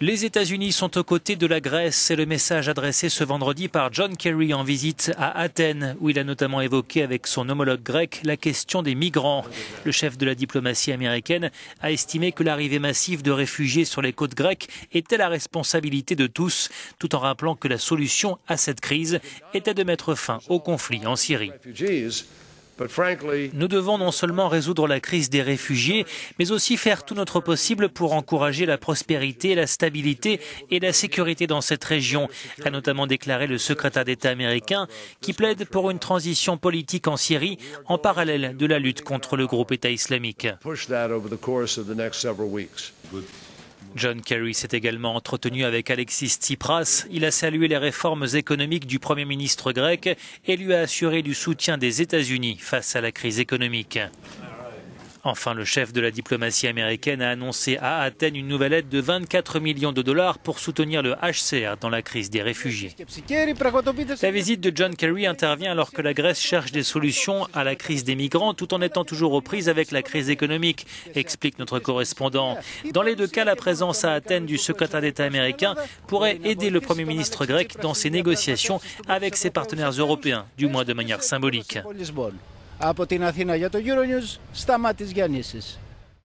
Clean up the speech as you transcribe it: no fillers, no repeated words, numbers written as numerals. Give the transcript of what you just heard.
Les États-Unis sont aux côtés de la Grèce. C'est le message adressé ce vendredi par John Kerry en visite à Athènes, où il a notamment évoqué avec son homologue grec la question des migrants. Le chef de la diplomatie américaine a estimé que l'arrivée massive de réfugiés sur les côtes grecques était la responsabilité de tous, tout en rappelant que la solution à cette crise était de mettre fin au conflit en Syrie. Nous devons non seulement résoudre la crise des réfugiés, mais aussi faire tout notre possible pour encourager la prospérité, la stabilité et la sécurité dans cette région, a notamment déclaré le secrétaire d'État américain, qui plaide pour une transition politique en Syrie en parallèle de la lutte contre le groupe État islamique. John Kerry s'est également entretenu avec Alexis Tsipras. Il a salué les réformes économiques du Premier ministre grec et lui a assuré du soutien des États-Unis face à la crise économique. Enfin, le chef de la diplomatie américaine a annoncé à Athènes une nouvelle aide de 24 millions de dollars pour soutenir le HCR dans la crise des réfugiés. La visite de John Kerry intervient alors que la Grèce cherche des solutions à la crise des migrants tout en étant toujours aux prises avec la crise économique, explique notre correspondant. Dans les deux cas, la présence à Athènes du secrétaire d'État américain pourrait aider le Premier ministre grec dans ses négociations avec ses partenaires européens, du moins de manière symbolique. Από την Αθήνα για το Euronews, Σταμάτης Γιαννίσης.